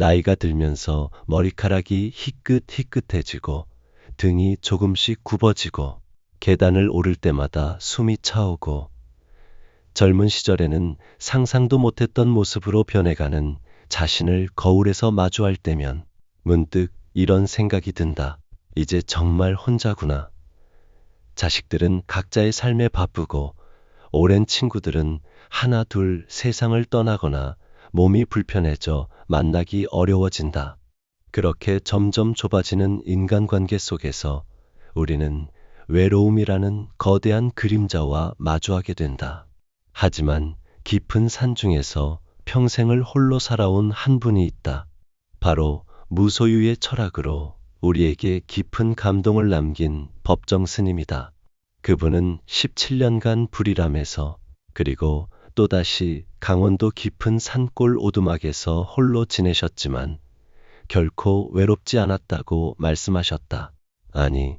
나이가 들면서 머리카락이 희끗희끗해지고 등이 조금씩 굽어지고 계단을 오를 때마다 숨이 차오고 젊은 시절에는 상상도 못했던 모습으로 변해가는 자신을 거울에서 마주할 때면 문득 이런 생각이 든다. 이제 정말 혼자구나. 자식들은 각자의 삶에 바쁘고 오랜 친구들은 하나 둘 세상을 떠나거나 몸이 불편해져 만나기 어려워진다. 그렇게 점점 좁아지는 인간관계 속에서 우리는 외로움이라는 거대한 그림자와 마주하게 된다. 하지만 깊은 산 중에서 평생을 홀로 살아온 한 분이 있다. 바로 무소유의 철학으로 우리에게 깊은 감동을 남긴 법정 스님이다. 그분은 17년간 불이람에서 그리고 또다시 강원도 깊은 산골 오두막에서 홀로 지내셨지만 결코 외롭지 않았다고 말씀하셨다. 아니,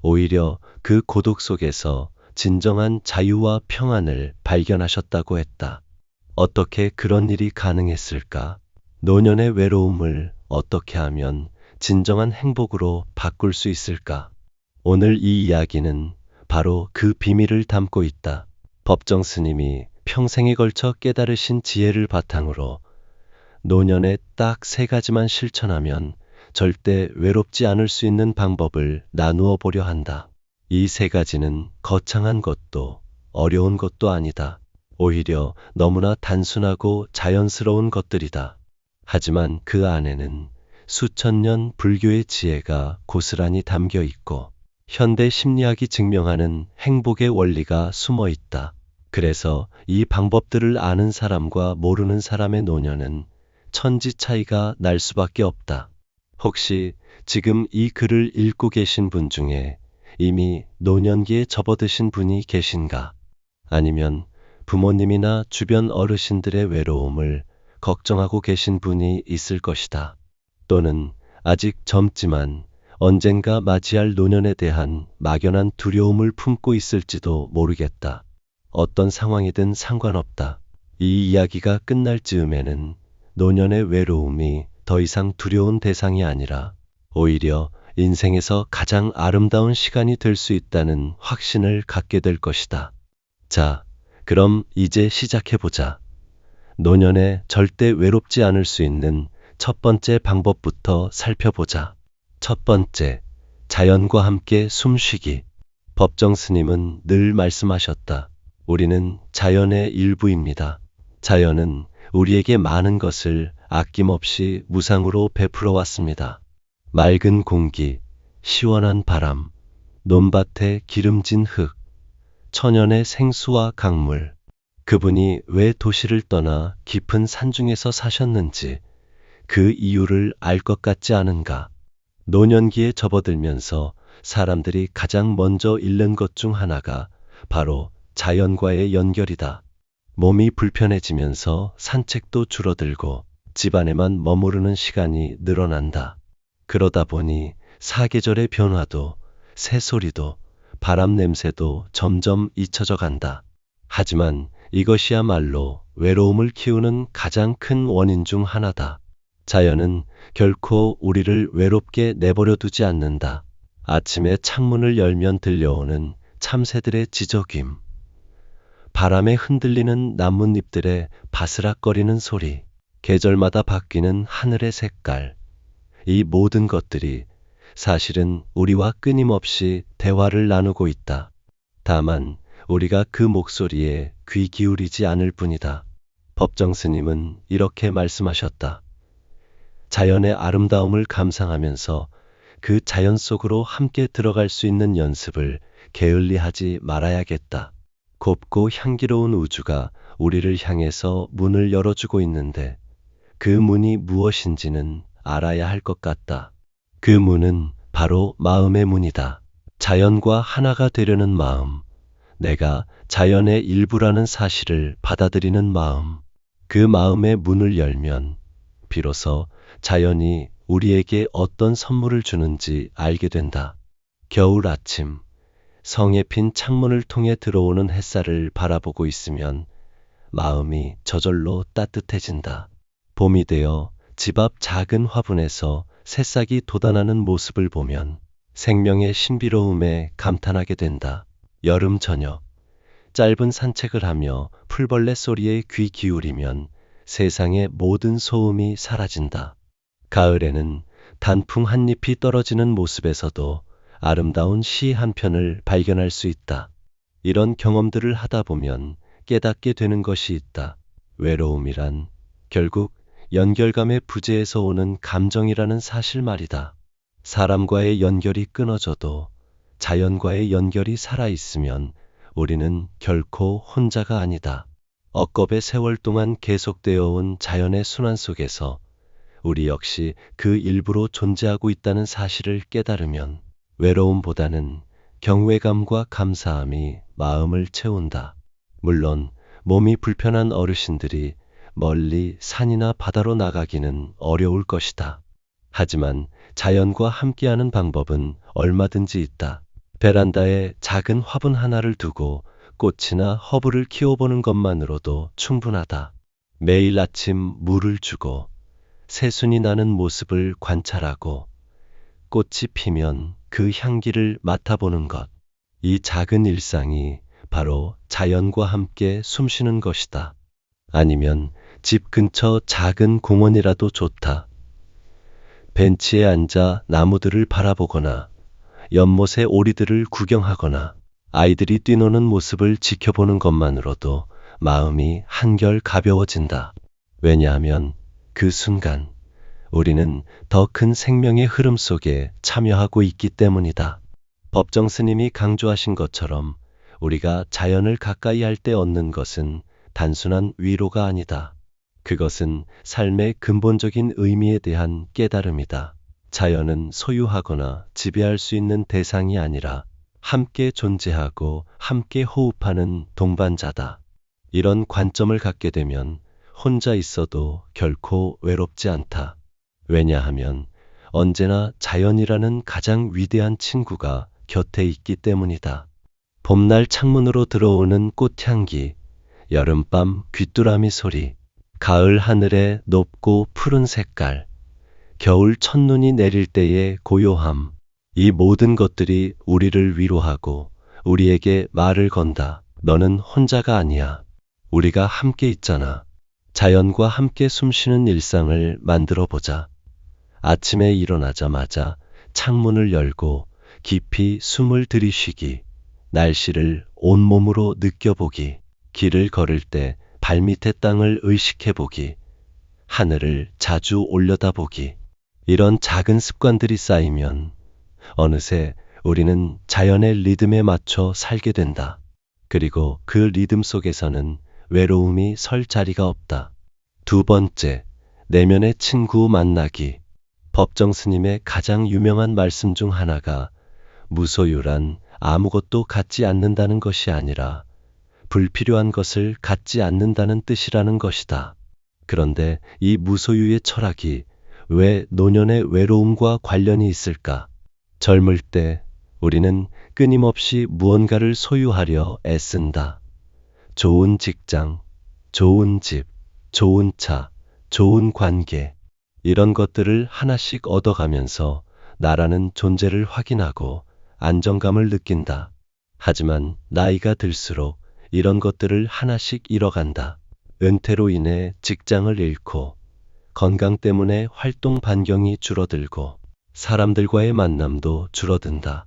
오히려 그 고독 속에서 진정한 자유와 평안을 발견하셨다고 했다. 어떻게 그런 일이 가능했을까? 노년의 외로움을 어떻게 하면 진정한 행복으로 바꿀 수 있을까? 오늘 이 이야기는 바로 그 비밀을 담고 있다. 법정 스님이 평생에 걸쳐 깨달으신 지혜를 바탕으로 노년에 딱 3가지만 실천하면 절대 외롭지 않을 수 있는 방법을 나누어 보려 한다. 이 3가지는 거창한 것도 어려운 것도 아니다. 오히려 너무나 단순하고 자연스러운 것들이다. 하지만 그 안에는 수천 년 불교의 지혜가 고스란히 담겨 있고 현대 심리학이 증명하는 행복의 원리가 숨어 있다. 그래서 이 방법들을 아는 사람과 모르는 사람의 노년은 천지 차이가 날 수밖에 없다. 혹시 지금 이 글을 읽고 계신 분 중에 이미 노년기에 접어드신 분이 계신가? 아니면 부모님이나 주변 어르신들의 외로움을 걱정하고 계신 분이 있을 것이다. 또는 아직 젊지만 언젠가 맞이할 노년에 대한 막연한 두려움을 품고 있을지도 모르겠다. 어떤 상황이든 상관없다. 이 이야기가 끝날 즈음에는 노년의 외로움이 더 이상 두려운 대상이 아니라 오히려 인생에서 가장 아름다운 시간이 될 수 있다는 확신을 갖게 될 것이다. 자, 그럼 이제 시작해보자. 노년에 절대 외롭지 않을 수 있는 첫 번째 방법부터 살펴보자. 첫 번째, 자연과 함께 숨쉬기. 법정 스님은 늘 말씀하셨다. 우리는 자연의 일부입니다. 자연은 우리에게 많은 것을 아낌없이 무상으로 베풀어 왔습니다. 맑은 공기, 시원한 바람, 논밭의 기름진 흙, 천연의 생수와 강물. 그분이 왜 도시를 떠나 깊은 산중에서 사셨는지 그 이유를 알 것 같지 않은가? 노년기에 접어들면서 사람들이 가장 먼저 잃는 것 중 하나가 바로 자연과의 연결이다. 몸이 불편해지면서 산책도 줄어들고 집안에만 머무르는 시간이 늘어난다. 그러다 보니 사계절의 변화도 새소리도 바람 냄새도 점점 잊혀져 간다. 하지만 이것이야말로 외로움을 키우는 가장 큰 원인 중 하나다. 자연은 결코 우리를 외롭게 내버려 두지 않는다. 아침에 창문을 열면 들려오는 참새들의 지저귐, 바람에 흔들리는 나뭇잎들의 바스락거리는 소리, 계절마다 바뀌는 하늘의 색깔, 이 모든 것들이 사실은 우리와 끊임없이 대화를 나누고 있다. 다만 우리가 그 목소리에 귀 기울이지 않을 뿐이다. 법정 스님은 이렇게 말씀하셨다. 자연의 아름다움을 감상하면서 그 자연 속으로 함께 들어갈 수 있는 연습을 게을리하지 말아야겠다. 곱고 향기로운 우주가 우리를 향해서 문을 열어주고 있는데 그 문이 무엇인지는 알아야 할 것 같다. 그 문은 바로 마음의 문이다. 자연과 하나가 되려는 마음, 내가 자연의 일부라는 사실을 받아들이는 마음, 그 마음의 문을 열면 비로소 자연이 우리에게 어떤 선물을 주는지 알게 된다. 겨울 아침, 성에 핀 창문을 통해 들어오는 햇살을 바라보고 있으면 마음이 저절로 따뜻해진다. 봄이 되어 집 앞 작은 화분에서 새싹이 돋아나는 모습을 보면 생명의 신비로움에 감탄하게 된다. 여름 저녁, 짧은 산책을 하며 풀벌레 소리에 귀 기울이면 세상의 모든 소음이 사라진다. 가을에는 단풍 한 잎이 떨어지는 모습에서도 아름다운 시 한 편을 발견할 수 있다. 이런 경험들을 하다 보면 깨닫게 되는 것이 있다. 외로움이란 결국 연결감의 부재에서 오는 감정이라는 사실 말이다. 사람과의 연결이 끊어져도 자연과의 연결이 살아있으면 우리는 결코 혼자가 아니다. 억겁의 세월 동안 계속되어 온 자연의 순환 속에서 우리 역시 그 일부로 존재하고 있다는 사실을 깨달으면 외로움보다는 경외감과 감사함이 마음을 채운다. 물론 몸이 불편한 어르신들이 멀리 산이나 바다로 나가기는 어려울 것이다. 하지만 자연과 함께하는 방법은 얼마든지 있다. 베란다에 작은 화분 하나를 두고 꽃이나 허브를 키워보는 것만으로도 충분하다. 매일 아침 물을 주고 새순이 나는 모습을 관찰하고 꽃이 피면 그 향기를 맡아보는 것. 이 작은 일상이 바로 자연과 함께 숨쉬는 것이다. 아니면 집 근처 작은 공원이라도 좋다. 벤치에 앉아 나무들을 바라보거나 연못의 오리들을 구경하거나 아이들이 뛰노는 모습을 지켜보는 것만으로도 마음이 한결 가벼워진다. 왜냐하면 그 순간 우리는 더 큰 생명의 흐름 속에 참여하고 있기 때문이다. 법정 스님이 강조하신 것처럼 우리가 자연을 가까이 할 때 얻는 것은 단순한 위로가 아니다. 그것은 삶의 근본적인 의미에 대한 깨달음이다. 자연은 소유하거나 지배할 수 있는 대상이 아니라 함께 존재하고 함께 호흡하는 동반자다. 이런 관점을 갖게 되면 혼자 있어도 결코 외롭지 않다. 왜냐하면 언제나 자연이라는 가장 위대한 친구가 곁에 있기 때문이다. 봄날 창문으로 들어오는 꽃향기, 여름밤 귀뚜라미 소리, 가을 하늘의 높고 푸른 색깔, 겨울 첫눈이 내릴 때의 고요함, 이 모든 것들이 우리를 위로하고 우리에게 말을 건다. 너는 혼자가 아니야. 우리가 함께 있잖아. 자연과 함께 숨쉬는 일상을 만들어 보자. 아침에 일어나자마자 창문을 열고 깊이 숨을 들이쉬기, 날씨를 온몸으로 느껴보기, 길을 걸을 때 발밑의 땅을 의식해보기, 하늘을 자주 올려다보기. 이런 작은 습관들이 쌓이면 어느새 우리는 자연의 리듬에 맞춰 살게 된다. 그리고 그 리듬 속에서는 외로움이 설 자리가 없다. 두 번째, 내면의 친구 만나기. 법정 스님의 가장 유명한 말씀 중 하나가 무소유란 아무것도 갖지 않는다는 것이 아니라 불필요한 것을 갖지 않는다는 뜻이라는 것이다. 그런데 이 무소유의 철학이 왜 노년의 외로움과 관련이 있을까? 젊을 때 우리는 끊임없이 무언가를 소유하려 애쓴다. 좋은 직장, 좋은 집, 좋은 차, 좋은 관계. 이런 것들을 하나씩 얻어가면서 나라는 존재를 확인하고 안정감을 느낀다. 하지만 나이가 들수록 이런 것들을 하나씩 잃어간다. 은퇴로 인해 직장을 잃고 건강 때문에 활동 반경이 줄어들고 사람들과의 만남도 줄어든다.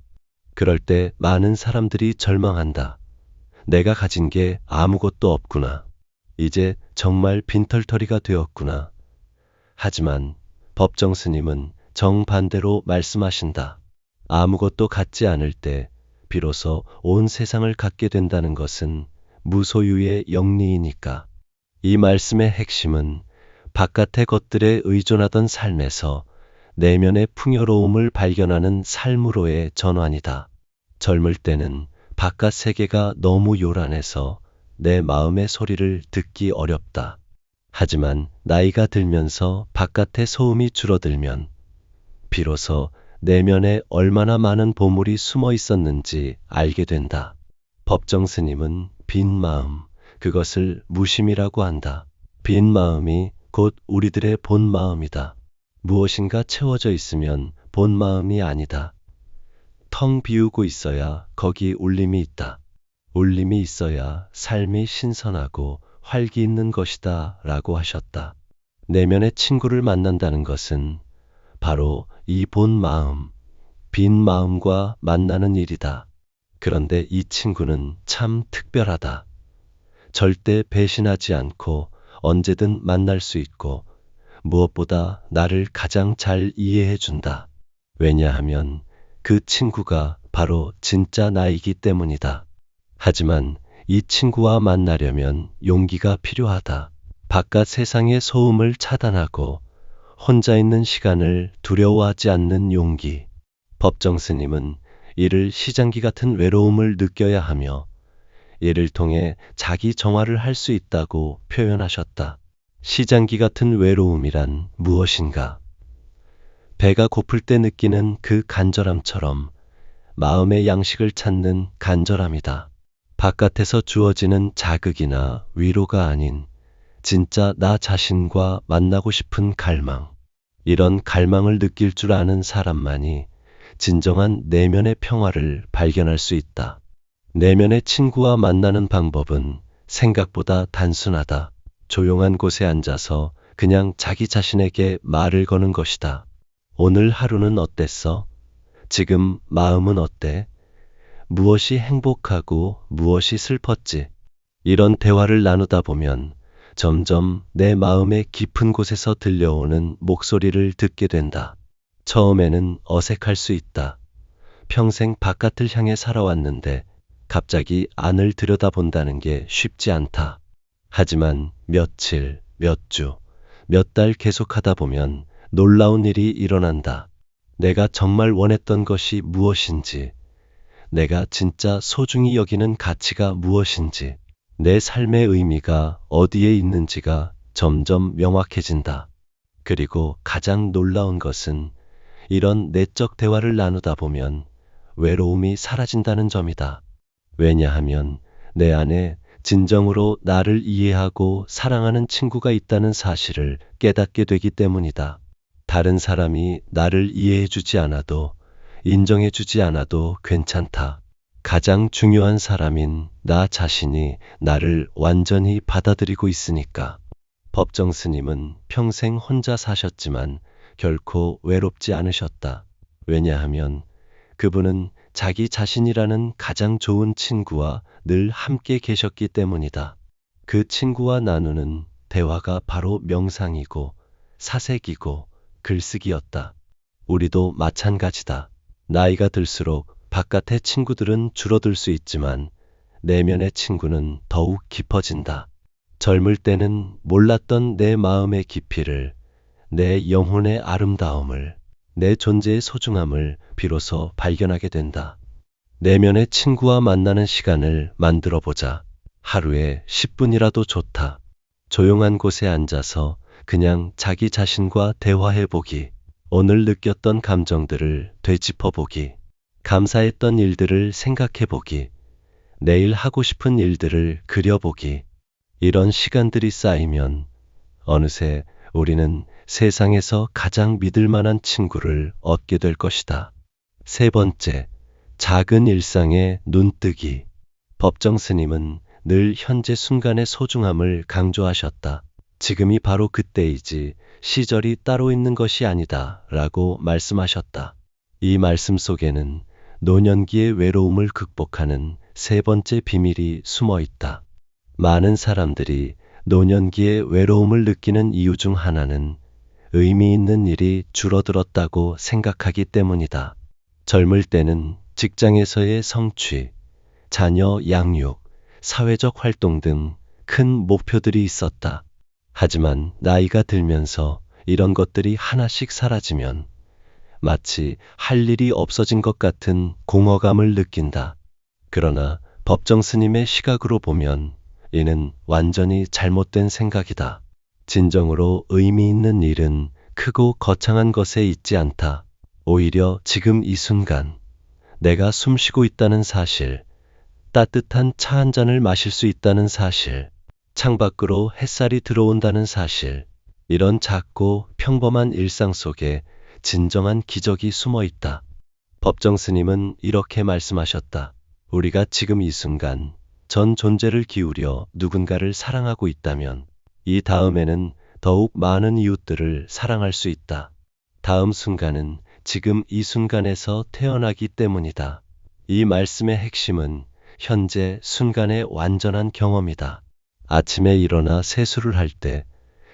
그럴 때 많은 사람들이 절망한다. 내가 가진 게 아무것도 없구나. 이제 정말 빈털터리가 되었구나. 하지만 법정 스님은 정반대로 말씀하신다. 아무것도 갖지 않을 때 비로소 온 세상을 갖게 된다는 것은 무소유의 영리이니까. 이 말씀의 핵심은 바깥의 것들에 의존하던 삶에서 내면의 풍요로움을 발견하는 삶으로의 전환이다. 젊을 때는 바깥 세계가 너무 요란해서 내 마음의 소리를 듣기 어렵다. 하지만 나이가 들면서 바깥의 소음이 줄어들면 비로소 내면에 얼마나 많은 보물이 숨어 있었는지 알게 된다. 법정 스님은 빈 마음, 그것을 무심이라고 한다. 빈 마음이 곧 우리들의 본 마음이다. 무엇인가 채워져 있으면 본 마음이 아니다. 텅 비우고 있어야 거기 울림이 있다. 울림이 있어야 삶이 신선하고 활기 있는 것이다 라고 하셨다. 내면의 친구를 만난다는 것은 바로 이 본 마음, 빈 마음과 만나는 일이다. 그런데 이 친구는 참 특별하다. 절대 배신하지 않고 언제든 만날 수 있고 무엇보다 나를 가장 잘 이해해 준다. 왜냐하면 그 친구가 바로 진짜 나이기 때문이다. 하지만 이 친구와 만나려면 용기가 필요하다. 바깥 세상의 소음을 차단하고 혼자 있는 시간을 두려워하지 않는 용기. 법정 스님은 이를 시장기 같은 외로움을 느껴야 하며 이를 통해 자기 정화를 할 수 있다고 표현하셨다. 시장기 같은 외로움이란 무엇인가? 배가 고플 때 느끼는 그 간절함처럼 마음의 양식을 찾는 간절함이다. 바깥에서 주어지는 자극이나 위로가 아닌 진짜 나 자신과 만나고 싶은 갈망. 이런 갈망을 느낄 줄 아는 사람만이 진정한 내면의 평화를 발견할 수 있다. 내면의 친구와 만나는 방법은 생각보다 단순하다. 조용한 곳에 앉아서 그냥 자기 자신에게 말을 거는 것이다. 오늘 하루는 어땠어? 지금 마음은 어때? 무엇이 행복하고 무엇이 슬펐지? 이런 대화를 나누다 보면 점점 내 마음의 깊은 곳에서 들려오는 목소리를 듣게 된다. 처음에는 어색할 수 있다. 평생 바깥을 향해 살아왔는데 갑자기 안을 들여다본다는 게 쉽지 않다. 하지만 며칠, 몇 주, 몇 달 계속하다 보면 놀라운 일이 일어난다. 내가 정말 원했던 것이 무엇인지, 내가 진짜 소중히 여기는 가치가 무엇인지, 내 삶의 의미가 어디에 있는지가 점점 명확해진다. 그리고 가장 놀라운 것은 이런 내적 대화를 나누다 보면 외로움이 사라진다는 점이다. 왜냐하면 내 안에 진정으로 나를 이해하고 사랑하는 친구가 있다는 사실을 깨닫게 되기 때문이다. 다른 사람이 나를 이해해주지 않아도 인정해주지 않아도 괜찮다. 가장 중요한 사람인 나 자신이 나를 완전히 받아들이고 있으니까. 법정 스님은 평생 혼자 사셨지만 결코 외롭지 않으셨다. 왜냐하면 그분은 자기 자신이라는 가장 좋은 친구와 늘 함께 계셨기 때문이다. 그 친구와 나누는 대화가 바로 명상이고 사색이고 글쓰기였다. 우리도 마찬가지다. 나이가 들수록 바깥의 친구들은 줄어들 수 있지만 내면의 친구는 더욱 깊어진다. 젊을 때는 몰랐던 내 마음의 깊이를, 내 영혼의 아름다움을, 내 존재의 소중함을 비로소 발견하게 된다. 내면의 친구와 만나는 시간을 만들어 보자. 하루에 10분이라도 좋다. 조용한 곳에 앉아서 그냥 자기 자신과 대화해 보기. 오늘 느꼈던 감정들을 되짚어 보기. 감사했던 일들을 생각해 보기. 내일 하고 싶은 일들을 그려보기. 이런 시간들이 쌓이면 어느새 우리는 세상에서 가장 믿을 만한 친구를 얻게 될 것이다. 세 번째, 작은 일상의 눈뜨기. 법정 스님은 늘 현재 순간의 소중함을 강조하셨다. 지금이 바로 그때이지 시절이 따로 있는 것이 아니다 라고 말씀하셨다. 이 말씀 속에는 노년기의 외로움을 극복하는 세 번째 비밀이 숨어 있다. 많은 사람들이 노년기의 외로움을 느끼는 이유 중 하나는 의미 있는 일이 줄어들었다고 생각하기 때문이다. 젊을 때는 직장에서의 성취, 자녀 양육, 사회적 활동 등 큰 목표들이 있었다. 하지만 나이가 들면서 이런 것들이 하나씩 사라지면 마치 할 일이 없어진 것 같은 공허감을 느낀다. 그러나 법정 스님의 시각으로 보면 이는 완전히 잘못된 생각이다. 진정으로 의미 있는 일은 크고 거창한 것에 있지 않다. 오히려 지금 이 순간 내가 숨쉬고 있다는 사실, 따뜻한 차 한 잔을 마실 수 있다는 사실, 창밖으로 햇살이 들어온다는 사실, 이런 작고 평범한 일상 속에 진정한 기적이 숨어 있다. 법정 스님은 이렇게 말씀하셨다. 우리가 지금 이 순간 전 존재를 기울여 누군가를 사랑하고 있다면 이 다음에는 더욱 많은 이웃들을 사랑할 수 있다. 다음 순간은 지금 이 순간에서 태어나기 때문이다. 이 말씀의 핵심은 현재 순간의 완전한 경험이다. 아침에 일어나 세수를 할 때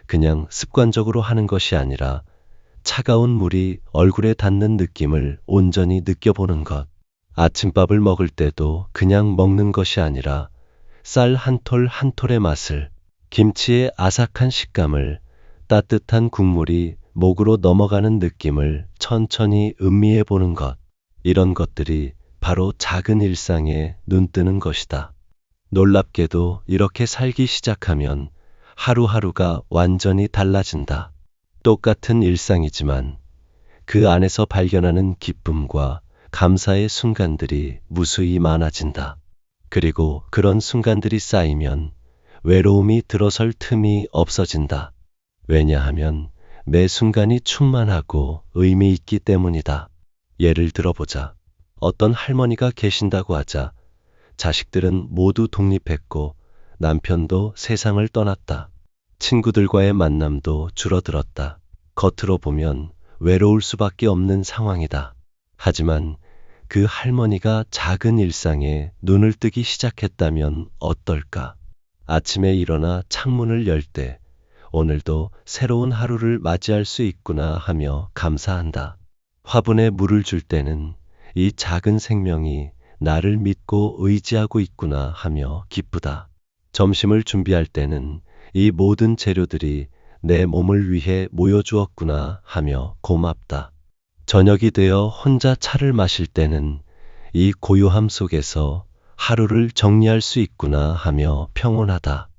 그냥 습관적으로 하는 것이 아니라 차가운 물이 얼굴에 닿는 느낌을 온전히 느껴보는 것. 아침밥을 먹을 때도 그냥 먹는 것이 아니라 쌀 한 톨 한 톨의 맛을, 김치의 아삭한 식감을, 따뜻한 국물이 목으로 넘어가는 느낌을 천천히 음미해 보는 것. 이런 것들이 바로 작은 일상에 눈뜨는 것이다. 놀랍게도 이렇게 살기 시작하면 하루하루가 완전히 달라진다. 똑같은 일상이지만 그 안에서 발견하는 기쁨과 감사의 순간들이 무수히 많아진다. 그리고 그런 순간들이 쌓이면 외로움이 들어설 틈이 없어진다. 왜냐하면 매 순간이 충만하고 의미 있기 때문이다. 예를 들어보자. 어떤 할머니가 계신다고 하자. 자식들은 모두 독립했고 남편도 세상을 떠났다. 친구들과의 만남도 줄어들었다. 겉으로 보면 외로울 수밖에 없는 상황이다. 하지만 그 할머니가 작은 일상에 눈을 뜨기 시작했다면 어떨까? 아침에 일어나 창문을 열 때 오늘도 새로운 하루를 맞이할 수 있구나 하며 감사한다. 화분에 물을 줄 때는 이 작은 생명이 나를 믿고 의지하고 있구나 하며 기쁘다. 점심을 준비할 때는 이 모든 재료들이 내 몸을 위해 모여주었구나 하며 고맙다. 저녁이 되어 혼자 차를 마실 때는 이 고요함 속에서 하루를 정리할 수 있구나 하며 평온하다.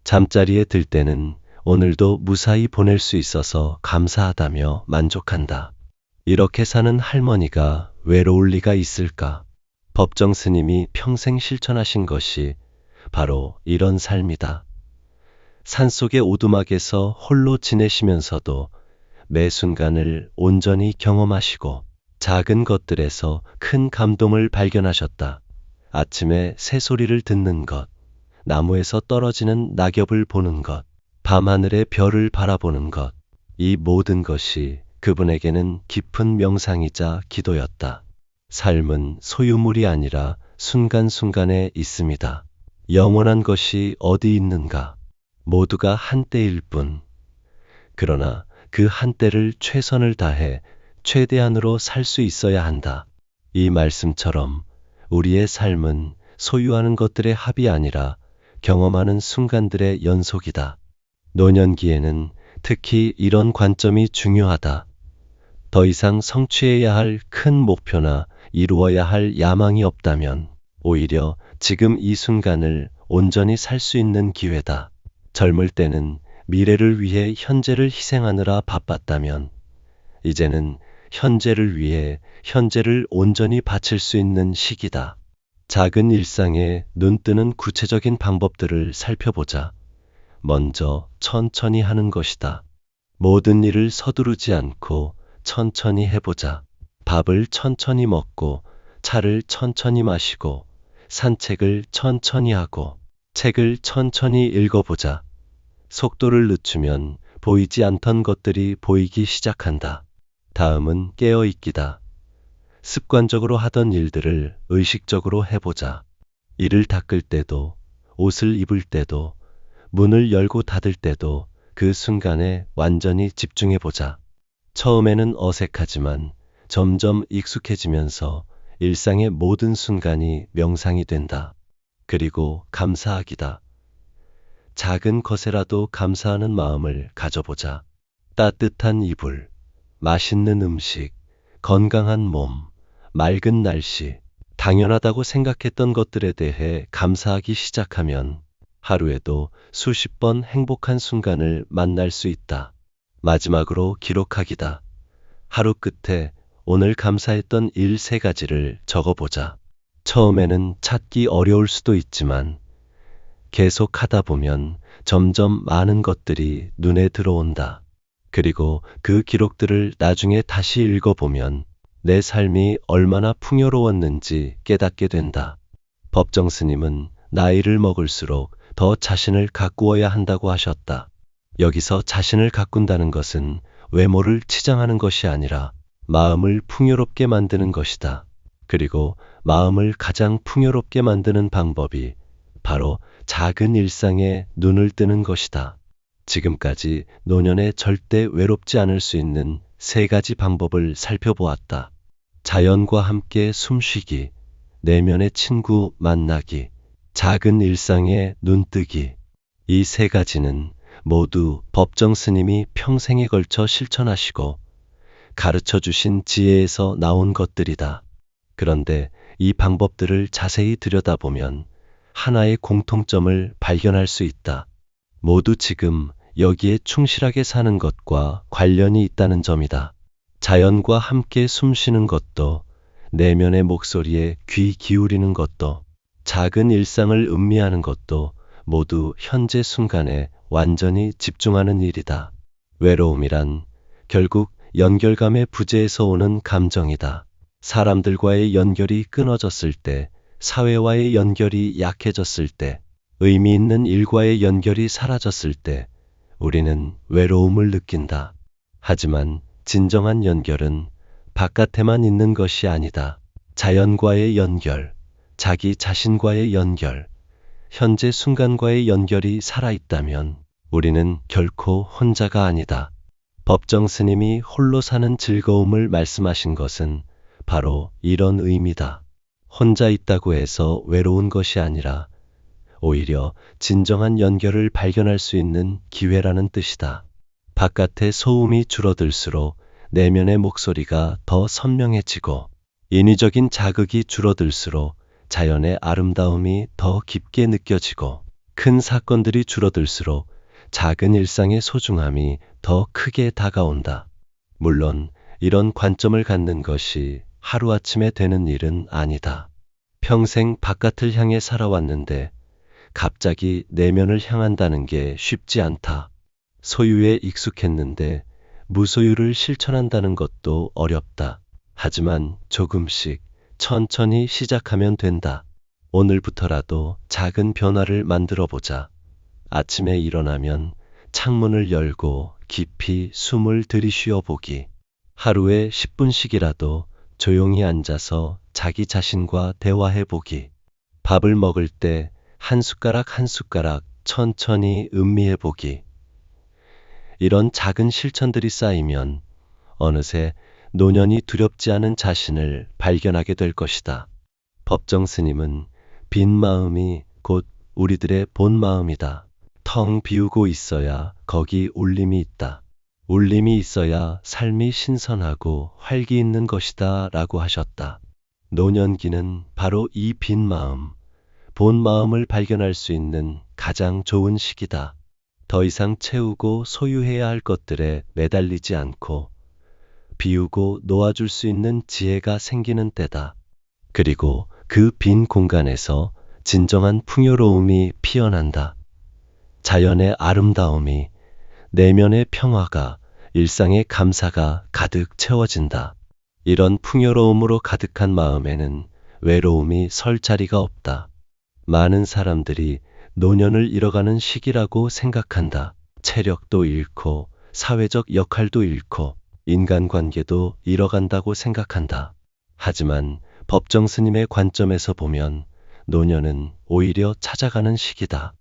잠자리에 들 때는 오늘도 무사히 보낼 수 있어서 감사하다며 만족한다. 이렇게 사는 할머니가 외로울 리가 있을까? 법정 스님이 평생 실천하신 것이 바로 이런 삶이다. 산속의 오두막에서 홀로 지내시면서도 매 순간을 온전히 경험하시고 작은 것들에서 큰 감동을 발견하셨다. 아침에 새소리를 듣는 것, 나무에서 떨어지는 낙엽을 보는 것, 밤하늘의 별을 바라보는 것, 이 모든 것이 그분에게는 깊은 명상이자 기도였다. 삶은 소유물이 아니라 순간순간에 있습니다. 영원한 것이 어디 있는가? 모두가 한때일 뿐. 그러나 그 한때를 최선을 다해 최대한으로 살 수 있어야 한다. 이 말씀처럼 우리의 삶은 소유하는 것들의 합이 아니라 경험하는 순간들의 연속이다. 노년기에는 특히 이런 관점이 중요하다. 더 이상 성취해야 할 큰 목표나 이루어야 할 야망이 없다면 오히려 지금 이 순간을 온전히 살 수 있는 기회다. 젊을 때는 미래를 위해 현재를 희생하느라 바빴다면 이제는 현재를 위해 현재를 온전히 바칠 수 있는 시기다. 작은 일상에 눈뜨는 구체적인 방법들을 살펴보자. 먼저 천천히 하는 것이다. 모든 일을 서두르지 않고 천천히 해보자. 밥을 천천히 먹고 차를 천천히 마시고 산책을 천천히 하고 책을 천천히 읽어보자. 속도를 늦추면 보이지 않던 것들이 보이기 시작한다. 다음은 깨어있기다. 습관적으로 하던 일들을 의식적으로 해보자. 이를 닦을 때도, 옷을 입을 때도, 문을 열고 닫을 때도 그 순간에 완전히 집중해보자. 처음에는 어색하지만 점점 익숙해지면서 일상의 모든 순간이 명상이 된다. 그리고 감사하기다. 작은 것에라도 감사하는 마음을 가져보자. 따뜻한 이불, 맛있는 음식, 건강한 몸, 맑은 날씨, 당연하다고 생각했던 것들에 대해 감사하기 시작하면 하루에도 수십 번 행복한 순간을 만날 수 있다. 마지막으로 기록하기다. 하루 끝에 오늘 감사했던 일 3가지를 적어보자. 처음에는 찾기 어려울 수도 있지만 계속 하다 보면 점점 많은 것들이 눈에 들어온다. 그리고 그 기록들을 나중에 다시 읽어보면 내 삶이 얼마나 풍요로웠는지 깨닫게 된다. 법정 스님은 나이를 먹을수록 더 자신을 가꾸어야 한다고 하셨다. 여기서 자신을 가꾼다는 것은 외모를 치장하는 것이 아니라 마음을 풍요롭게 만드는 것이다. 그리고 마음을 가장 풍요롭게 만드는 방법이 바로 작은 일상에 눈을 뜨는 것이다. 지금까지 노년에 절대 외롭지 않을 수 있는 3가지 방법을 살펴보았다. 자연과 함께 숨쉬기, 내면의 친구 만나기, 작은 일상에 눈뜨기. 이 3가지는 모두 법정 스님이 평생에 걸쳐 실천하시고 가르쳐 주신 지혜에서 나온 것들이다. 그런데 이 방법들을 자세히 들여다보면 하나의 공통점을 발견할 수 있다. 모두 지금 여기에 충실하게 사는 것과 관련이 있다는 점이다. 자연과 함께 숨쉬는 것도, 내면의 목소리에 귀 기울이는 것도, 작은 일상을 음미하는 것도 모두 현재 순간에 완전히 집중하는 일이다. 외로움이란 결국 연결감의 부재에서 오는 감정이다. 사람들과의 연결이 끊어졌을 때, 사회와의 연결이 약해졌을 때, 의미 있는 일과의 연결이 사라졌을 때 우리는 외로움을 느낀다. 하지만 진정한 연결은 바깥에만 있는 것이 아니다. 자연과의 연결, 자기 자신과의 연결, 현재 순간과의 연결이 살아있다면 우리는 결코 혼자가 아니다. 법정 스님이 홀로 사는 즐거움을 말씀하신 것은 바로 이런 의미다. 혼자 있다고 해서 외로운 것이 아니라 오히려 진정한 연결을 발견할 수 있는 기회라는 뜻이다. 바깥의 소음이 줄어들수록 내면의 목소리가 더 선명해지고 인위적인 자극이 줄어들수록 자연의 아름다움이 더 깊게 느껴지고 큰 사건들이 줄어들수록 작은 일상의 소중함이 더 크게 다가온다. 물론 이런 관점을 갖는 것이 하루아침에 되는 일은 아니다. 평생 바깥을 향해 살아왔는데 갑자기 내면을 향한다는 게 쉽지 않다. 소유에 익숙했는데 무소유를 실천한다는 것도 어렵다. 하지만 조금씩 천천히 시작하면 된다. 오늘부터라도 작은 변화를 만들어 보자. 아침에 일어나면 창문을 열고 깊이 숨을 들이쉬어 보기. 하루에 10분씩이라도 조용히 앉아서 자기 자신과 대화해 보기. 밥을 먹을 때 한 숟가락 한 숟가락 천천히 음미해 보기. 이런 작은 실천들이 쌓이면 어느새 노년이 두렵지 않은 자신을 발견하게 될 것이다. 법정 스님은 빈 마음이 곧 우리들의 본 마음이다. 텅 비우고 있어야 거기 울림이 있다. 울림이 있어야 삶이 신선하고 활기 있는 것이다 라고 하셨다. 노년기는 바로 이 빈 마음, 본 마음을 발견할 수 있는 가장 좋은 시기다. 더 이상 채우고 소유해야 할 것들에 매달리지 않고 비우고 놓아줄 수 있는 지혜가 생기는 때다. 그리고 그 빈 공간에서 진정한 풍요로움이 피어난다. 자연의 아름다움이, 내면의 평화가, 일상의 감사가 가득 채워진다. 이런 풍요로움으로 가득한 마음에는 외로움이 설 자리가 없다. 많은 사람들이 노년을 잃어가는 시기라고 생각한다. 체력도 잃고 사회적 역할도 잃고 인간관계도 잃어간다고 생각한다. 하지만 법정 스님의 관점에서 보면 노년은 오히려 찾아가는 시기다.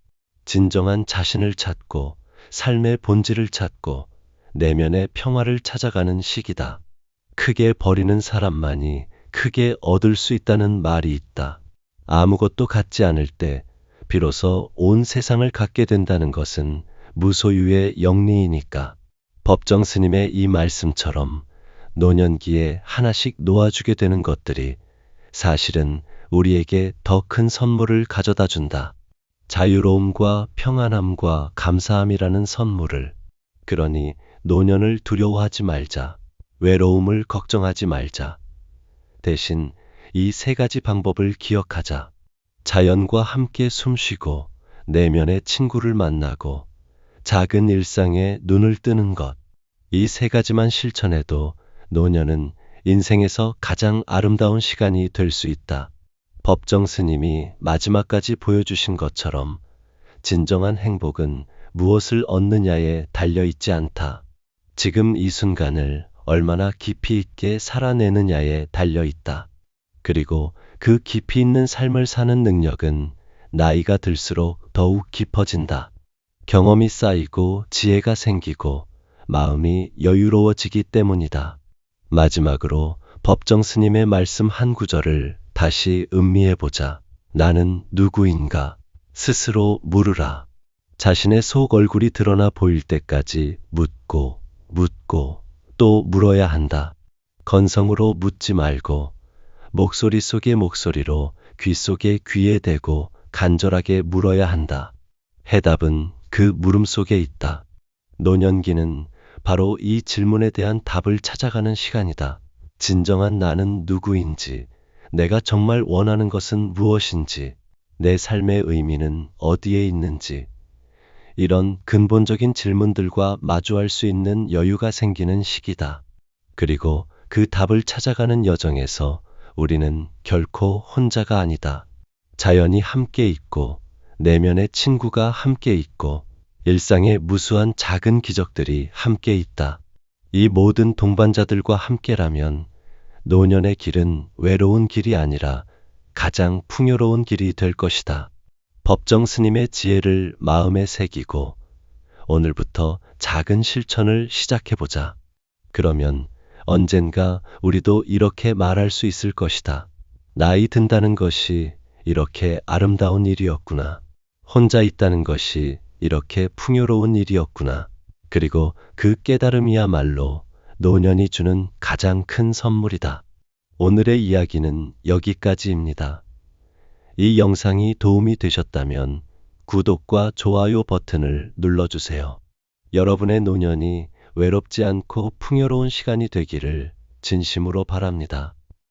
진정한 자신을 찾고 삶의 본질을 찾고 내면의 평화를 찾아가는 시기다. 크게 버리는 사람만이 크게 얻을 수 있다는 말이 있다. 아무것도 갖지 않을 때 비로소 온 세상을 갖게 된다는 것은 무소유의 영리이니까. 법정 스님의 이 말씀처럼 노년기에 하나씩 놓아주게 되는 것들이 사실은 우리에게 더 큰 선물을 가져다 준다. 자유로움과 평안함과 감사함이라는 선물을. 그러니 노년을 두려워하지 말자. 외로움을 걱정하지 말자. 대신 이 3가지 방법을 기억하자. 자연과 함께 숨쉬고 내면의 친구를 만나고 작은 일상에 눈을 뜨는 것. 이 세 가지만 실천해도 노년은 인생에서 가장 아름다운 시간이 될 수 있다. 법정 스님이 마지막까지 보여주신 것처럼 진정한 행복은 무엇을 얻느냐에 달려 있지 않다. 지금 이 순간을 얼마나 깊이 있게 살아내느냐에 달려 있다. 그리고 그 깊이 있는 삶을 사는 능력은 나이가 들수록 더욱 깊어진다. 경험이 쌓이고 지혜가 생기고 마음이 여유로워지기 때문이다. 마지막으로 법정 스님의 말씀 한 구절을 다시 음미해 보자. 나는 누구인가? 스스로 물으라. 자신의 속 얼굴이 드러나 보일 때까지 묻고 또 물어야 한다. 건성으로 묻지 말고 목소리 속의 목소리로 귀 속에 귀에 대고 간절하게 물어야 한다. 해답은 그 물음 속에 있다. 노년기는 바로 이 질문에 대한 답을 찾아가는 시간이다. 진정한 나는 누구인지, 내가 정말 원하는 것은 무엇인지, 내 삶의 의미는 어디에 있는지, 이런 근본적인 질문들과 마주할 수 있는 여유가 생기는 시기다. 그리고 그 답을 찾아가는 여정에서 우리는 결코 혼자가 아니다. 자연이 함께 있고, 내면의 친구가 함께 있고, 일상의 무수한 작은 기적들이 함께 있다. 이 모든 동반자들과 함께라면 노년의 길은 외로운 길이 아니라 가장 풍요로운 길이 될 것이다. 법정 스님의 지혜를 마음에 새기고 오늘부터 작은 실천을 시작해보자. 그러면 언젠가 우리도 이렇게 말할 수 있을 것이다. 나이 든다는 것이 이렇게 아름다운 일이었구나. 혼자 있다는 것이 이렇게 풍요로운 일이었구나. 그리고 그 깨달음이야말로 노년이 주는 가장 큰 선물이다. 오늘의 이야기는 여기까지입니다. 이 영상이 도움이 되셨다면 구독과 좋아요 버튼을 눌러주세요. 여러분의 노년이 외롭지 않고 풍요로운 시간이 되기를 진심으로 바랍니다.